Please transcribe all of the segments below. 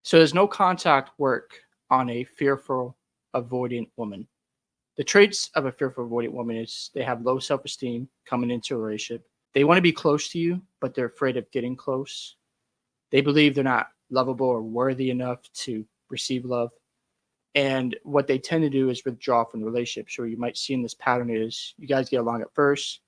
So does no contact work on a fearful, avoidant woman? The traits of a fearful, avoidant woman is they have low self-esteem coming into a relationship. They want to be close to you, but they're afraid of getting close. They believe they're not lovable or worthy enough to receive love. And what they tend to do is withdraw from the relationship. So you might see in this pattern is you guys get along at first,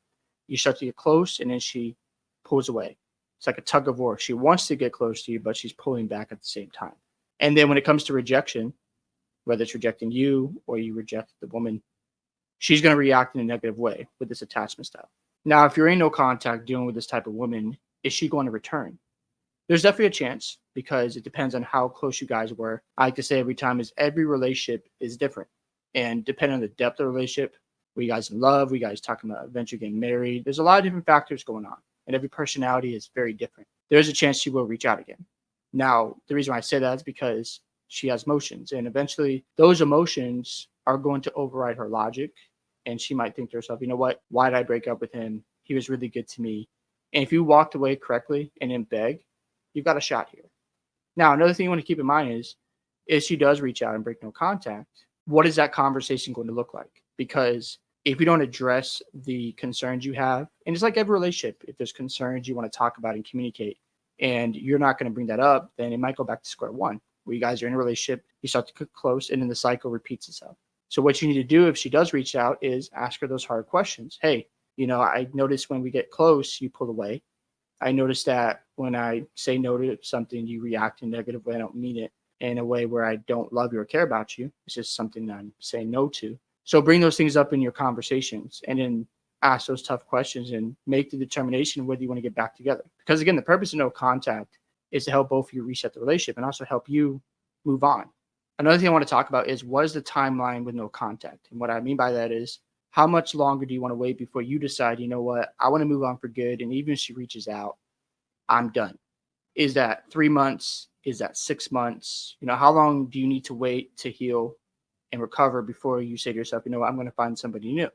you start to get close, and then she pulls away. It's like a tug of war. She wants to get close to you, but she's pulling back at the same time. And then when it comes to rejection, whether it's rejecting you or you reject the woman, she's going to react in a negative way with this attachment style. Now, if you're in no contact dealing with this type of woman, is she going to return? There's definitely a chance because it depends on how close you guys were. I like to say every time is every relationship is different. And depending on the depth of the relationship, were you guys in love? Were you guys talking about eventually getting married? There's a lot of different factors going on. And every personality is very different. There's a chance she will reach out again. Now, the reason why I say that is because she has emotions. And eventually those emotions are going to override her logic. And she might think to herself, you know what? Why did I break up with him? He was really good to me. And if you walked away correctly and didn't beg, you've got a shot here. Now, another thing you want to keep in mind is if she does reach out and break no contact, what is that conversation going to look like? Because if you don't address the concerns you have, and it's like every relationship, if there's concerns you want to talk about and communicate, and you're not going to bring that up, then it might go back to square one, where you guys are in a relationship, you start to get close, and then the cycle repeats itself. So what you need to do if she does reach out is ask her those hard questions. Hey, I noticed when we get close, you pull away. I noticed that when I say no to something, you react in a negative way. I don't mean it in a way where I don't love you or care about you. It's just something that I'm saying no to. So bring those things up in your conversations and then ask those tough questions and make the determination whether you want to get back together. Because again, the purpose of no contact is to help both of you reset the relationship and also help you move on. Another thing I want to talk about is what is the timeline with no contact? And what I mean by that is how much longer do you want to wait before you decide, you know what, I want to move on for good. And even if she reaches out, I'm done. Is that 3 months? Is that 6 months? How long do you need to wait to heal and recover before you say to yourself, you know what, I'm going to find somebody new?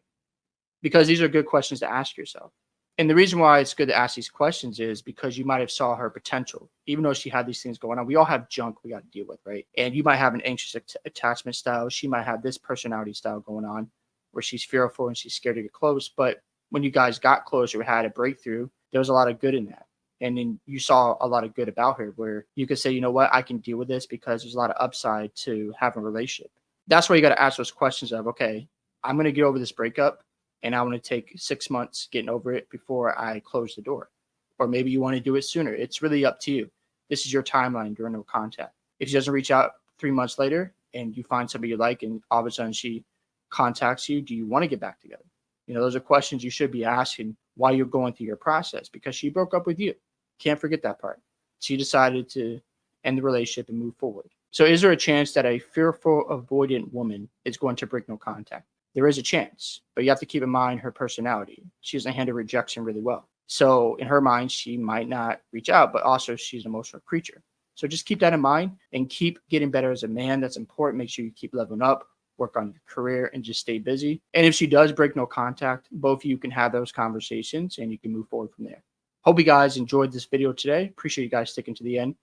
Because these are good questions to ask yourself. And the reason why it's good to ask these questions is because you might have saw her potential, even though she had these things going on. We all have junk we got to deal with, right? And you might have an anxious attachment style. She might have this personality style going on where she's fearful and she's scared to get close. But when you guys got close or had a breakthrough, there was a lot of good in that. And then you saw a lot of good about her where you could say, you know what, I can deal with this because there's a lot of upside to having a relationship. That's why you got to ask those questions of, okay, I'm going to get over this breakup and I want to take 6 months getting over it before I close the door. Or maybe you want to do it sooner. It's really up to you. This is your timeline during no contact. If she doesn't reach out 3 months later and you find somebody you like and all of a sudden she contacts you, do you want to get back together? Those are questions you should be asking while you're going through your process because she broke up with you. Can't forget that part. She decided to end the relationship and move forward. So is there a chance that a fearful, avoidant woman is going to break no contact? There is a chance, but you have to keep in mind her personality. She doesn't handle rejection really well. So in her mind, she might not reach out, but also she's an emotional creature. So just keep that in mind and keep getting better as a man. That's important. Make sure you keep leveling up, work on your career, and just stay busy. And if she does break no contact, both of you can have those conversations and you can move forward from there. Hope you guys enjoyed this video today. Appreciate you guys sticking to the end.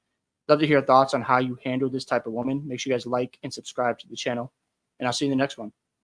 Love to hear thoughts on how you handle this type of woman. Make sure you guys like and subscribe to the channel. And I'll see you in the next one.